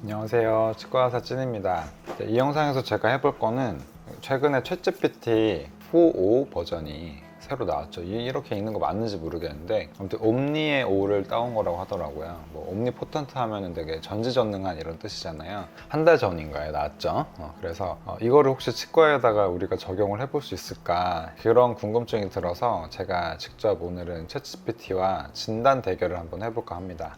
안녕하세요, 치과의사 찐입니다. 이 영상에서 제가 해볼 거는 최근에 챗GPT 4.5 버전이 새로 나왔죠. 이렇게 읽는 거 맞는지 모르겠는데 아무튼 옴니의 5를 따온 거라고 하더라고요. 뭐 옴니포턴트 하면은 되게 전지전능한 이런 뜻이잖아요. 한 달 전인가에 나왔죠. 그래서 이거를 혹시 치과에다가 우리가 적용을 해볼 수 있을까 그런 궁금증이 들어서 제가 직접 오늘은 챗GPT와 진단 대결을 한번 해볼까 합니다.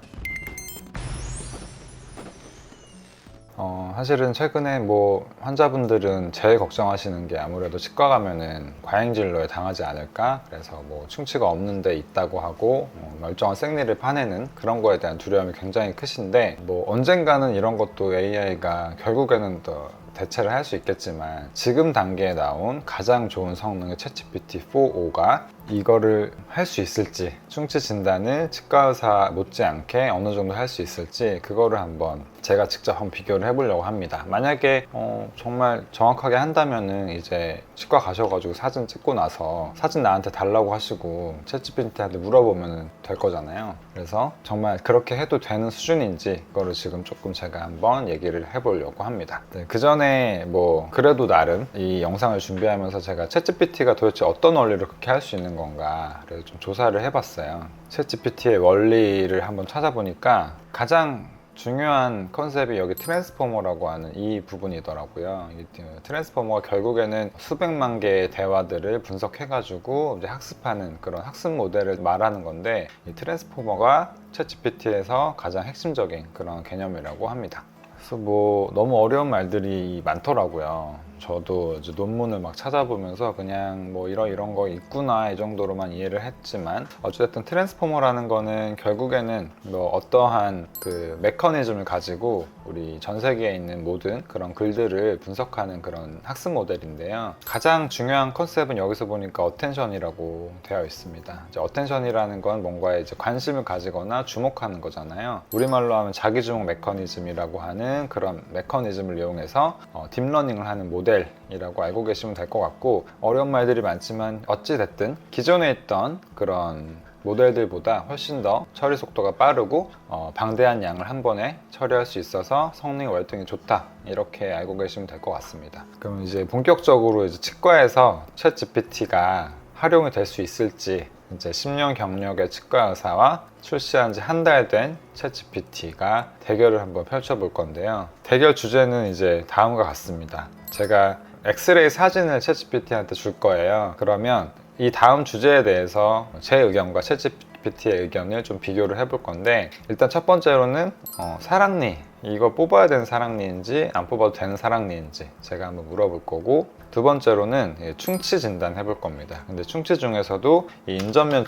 사실은 최근에 뭐 환자분들은 제일 걱정하시는 게 아무래도 치과 가면은 과잉진로에 당하지 않을까, 그래서 뭐 충치가 없는 데 있다고 하고 멀쩡한 생리를 파내는 그런 거에 대한 두려움이 굉장히 크신데, 뭐 언젠가는 이런 것도 AI가 결국에는 더 대체를 할 수 있겠지만 지금 단계에 나온 가장 좋은 성능의 챗GPT 4.5가 이거를 할 수 있을지, 충치 진단을 치과의사 못지않게 어느 정도 할 수 있을지, 그거를 한번 제가 직접 한번 비교를 해보려고 합니다. 만약에 정말 정확하게 한다면은 이제 치과 가셔가지고 사진 찍고 나서 사진 나한테 달라고 하시고 챗GPT한테 물어보면 될 거잖아요. 그래서 정말 그렇게 해도 되는 수준인지 그거를 지금 조금 제가 한번 얘기를 해보려고 합니다. 네, 그 전에 뭐 그래도 나름 이 영상을 준비하면서 제가 챗GPT가 도대체 어떤 원리로 그렇게 할 수 있는 건가, 그래서 좀 조사를 해봤어요. 챗GPT의 원리를 한번 찾아보니까 가장 중요한 컨셉이 여기 트랜스포머라고 하는 이 부분이더라고요. 이 트랜스포머가 결국에는 수백만 개의 대화들을 분석해가지고 이제 학습하는 그런 학습 모델을 말하는 건데, 이 트랜스포머가 챗GPT에서 가장 핵심적인 그런 개념이라고 합니다. 그래서 뭐 너무 어려운 말들이 많더라고요. 저도 이제 논문을 막 찾아보면서 그냥 뭐 이런 거 있구나 이 정도로만 이해를 했지만, 어쨌든 트랜스포머라는 거는 결국에는 뭐 어떠한 그 메커니즘을 가지고 우리 전 세계에 있는 모든 그런 글들을 분석하는 그런 학습 모델인데요. 가장 중요한 컨셉은 여기서 보니까 어텐션이라고 되어 있습니다. 이제 어텐션이라는 건 뭔가에 이제 관심을 가지거나 주목하는 거잖아요. 우리말로 하면 자기주목 메커니즘이라고 하는 그런 메커니즘을 이용해서 딥러닝을 하는 모델이라고 알고 계시면 될 것 같고, 어려운 말들이 많지만 어찌됐든 기존에 있던 그런 모델들보다 훨씬 더 처리 속도가 빠르고 방대한 양을 한 번에 처리할 수 있어서 성능 월등히 좋다, 이렇게 알고 계시면 될 것 같습니다. 그럼 이제 본격적으로 이제 치과에서 챗GPT가 활용이 될 수 있을지, 이제 10년 경력의 치과 의사와 출시한 지 한 달 된 챗GPT가 대결을 한번 펼쳐볼 건데요. 대결 주제는 이제 다음과 같습니다. 제가 엑스레이 사진을 챗GPT한테 줄 거예요. 그러면 이 다음 주제에 대해서 제 의견과 챗GPT의 의견을 좀 비교를 해볼 건데, 일단 첫 번째로는 사랑니, 이거 뽑아야 되는 사랑니인지 안 뽑아도 되는 사랑니인지 제가 한번 물어볼 거고, 두 번째로는 충치 진단 해볼 겁니다. 근데 충치 중에서도 이 인전면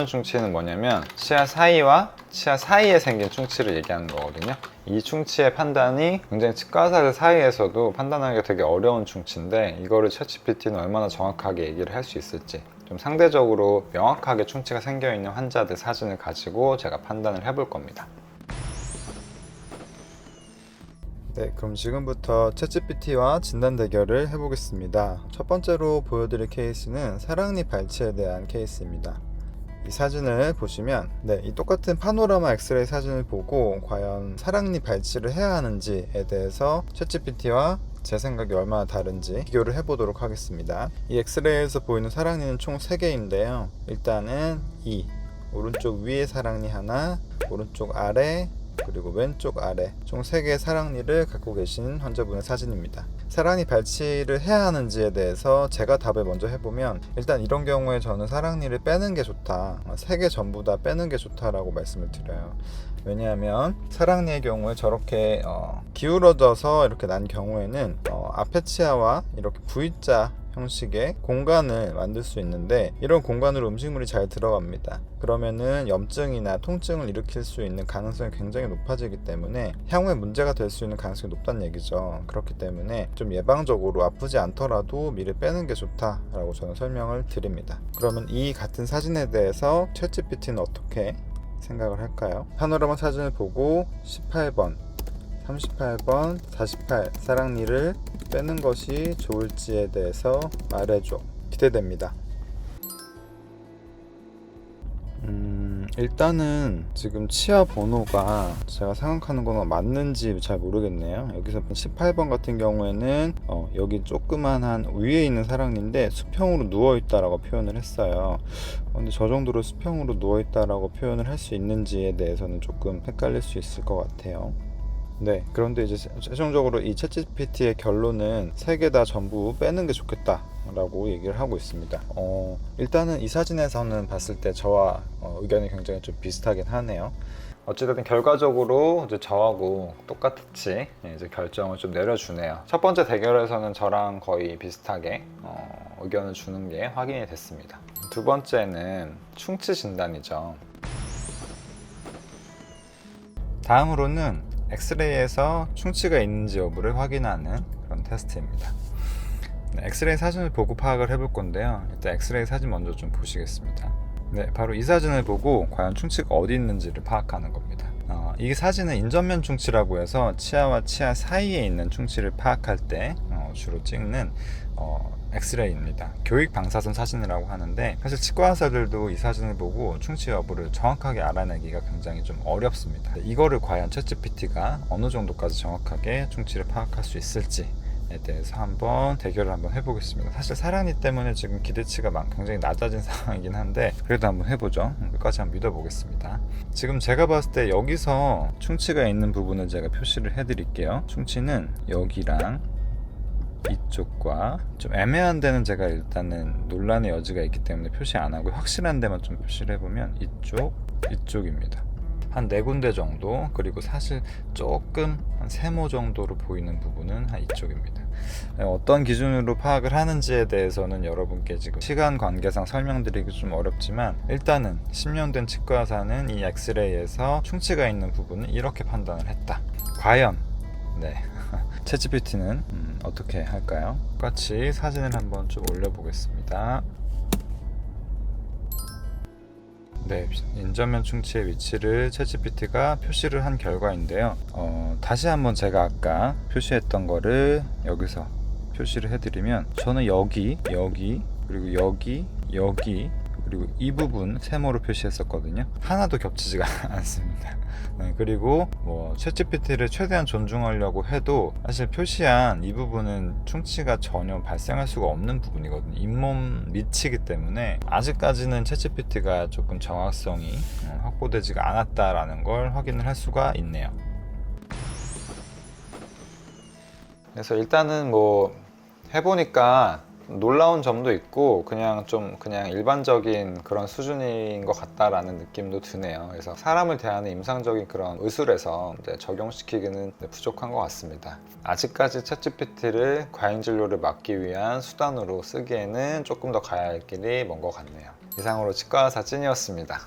충치는 뭐냐면 치아 사이와 치아 사이에 생긴 충치를 얘기하는 거거든요. 이 충치의 판단이 굉장히 치과 의사들 사이에서도 판단하기가 되게 어려운 충치인데, 이거를 챗GPT는 얼마나 정확하게 얘기를 할 수 있을지, 좀 상대적으로 명확하게 충치가 생겨 있는 환자들 사진을 가지고 제가 판단을 해볼 겁니다. 네, 그럼 지금부터 챗GPT와 진단 대결을 해보겠습니다. 첫 번째로 보여드릴 케이스는 사랑니 발치에 대한 케이스입니다. 이 사진을 보시면 이 똑같은 파노라마 엑스레이 사진을 보고 과연 사랑니 발치를 해야 하는지에 대해서 챗GPT와 제 생각이 얼마나 다른지 비교를 해보도록 하겠습니다. 이 엑스레이에서 보이는 사랑니는 총 3개인데요. 일단은 오른쪽 위에 사랑니 하나, 오른쪽 아래, 그리고 왼쪽 아래 총 3개의 사랑니를 갖고 계신 환자분의 사진입니다. 사랑니 발치를 해야 하는지에 대해서 제가 답을 먼저 해보면, 일단 이런 경우에 저는 사랑니를 빼는 게 좋다, 3개 전부 다 빼는 게 좋다라고 말씀을 드려요. 왜냐하면 사랑니의 경우에 저렇게 기울어져서 이렇게 난 경우에는 앞에 치아와 이렇게 V자 형식의 공간을 만들 수 있는데, 이런 공간으로 음식물이 잘 들어갑니다. 그러면은 염증이나 통증을 일으킬 수 있는 가능성이 굉장히 높아지기 때문에 향후에 문제가 될 수 있는 가능성이 높다는 얘기죠. 그렇기 때문에 좀 예방적으로 아프지 않더라도 미리 빼는 게 좋다라고 저는 설명을 드립니다. 그러면 이 같은 사진에 대해서 챗GPT는 어떻게 생각을 할까요? 파노라마 사진을 보고 18번, 38번, 48 사랑니를 빼는 것이 좋을지에 대해서 말해줘. 기대됩니다. 일단은 지금 치아 번호가 제가 생각하는 거는 맞는지 잘 모르겠네요. 여기서 18번 같은 경우에는 여기 조그만한 위에 있는 사랑니인데 수평으로 누워있다라고 표현을 했어요. 근데 저 정도로 수평으로 누워있다라고 표현을 할 수 있는지에 대해서는 조금 헷갈릴 수 있을 것 같아요. 네, 그런데 이제 최종적으로 이 챗GPT의 결론은 세 개 다 전부 빼는 게 좋겠다 라고 얘기를 하고 있습니다. 일단은 이 사진에서는 봤을 때 저와 의견이 굉장히 좀 비슷하긴 하네요. 어찌됐든 결과적으로 이제 저하고 똑같이 이제 결정을 좀 내려주네요. 첫 번째 대결에서는 저랑 거의 비슷하게 의견을 주는 게 확인이 됐습니다. 두 번째는 충치 진단이죠. 다음으로는 엑스레이에서 충치가 있는지 여부를 확인하는 그런 테스트입니다. 네, 엑스레이 사진을 보고 파악을 해볼 건데요. 일단 엑스레이 사진 먼저 좀 보시겠습니다. 네, 바로 이 사진을 보고 과연 충치가 어디 있는지를 파악하는 겁니다. 이 사진은 인전면 충치라고 해서 치아와 치아 사이에 있는 충치를 파악할 때 주로 찍는 엑스레이입니다. 교육 방사선 사진이라고 하는데 사실 치과 의사들도 이 사진을 보고 충치 여부를 정확하게 알아내기가 굉장히 좀 어렵습니다. 이거를 과연 챗GPT가 어느 정도까지 정확하게 충치를 파악할 수 있을지에 대해서 한번 대결을 한번 해보겠습니다. 사실 사랑니 때문에 지금 기대치가 굉장히 낮아진 상황이긴 한데 그래도 한번 해보죠. 끝까지 한번 믿어보겠습니다. 지금 제가 봤을 때 여기서 충치가 있는 부분을 제가 표시를 해드릴게요. 충치는 여기랑 이쪽과 좀 애매한 데는 제가 일단은 논란의 여지가 있기 때문에 표시 안 하고 확실한 데만 좀 표시를 해보면 이쪽입니다. 한 4군데 정도, 그리고 사실 조금 한 세모 정도로 보이는 부분은 한 이쪽입니다. 어떤 기준으로 파악을 하는지에 대해서는 여러분께 지금 시간 관계상 설명드리기 좀 어렵지만 일단은 10년 된 치과의사는 이 엑스레이에서 충치가 있는 부분은 이렇게 판단을 했다. 과연 챗GPT는 어떻게 할까요? 똑같이 사진을 한번 좀 올려보겠습니다. 네, 인전면 충치의 위치를 챗GPT가 표시를 한 결과인데요. 다시 한번 제가 아까 표시했던 거를 여기서 표시를 해드리면 저는 여기, 그리고 여기, 그리고 이 부분 세모로 표시했었거든요. 하나도 겹치지가 않습니다. 네, 그리고 챗GPT를 최대한 존중하려고 해도 사실 표시한 이 부분은 충치가 전혀 발생할 수가 없는 부분이거든요. 잇몸 밑이기 때문에 아직까지는 챗GPT가 조금 정확성이 확보되지가 않았다라는 걸 확인을 할 수가 있네요. 그래서 일단은 해보니까 놀라운 점도 있고 그냥 일반적인 그런 수준인 것 같다라는 느낌도 드네요. 그래서 사람을 대하는 임상적인 그런 의술에서 적용시키기는 부족한 것 같습니다. 아직까지 챗GPT를 과잉 진료를 막기 위한 수단으로 쓰기에는 조금 더 가야 할 길이 먼 것 같네요. 이상으로 치과의사 찐이었습니다.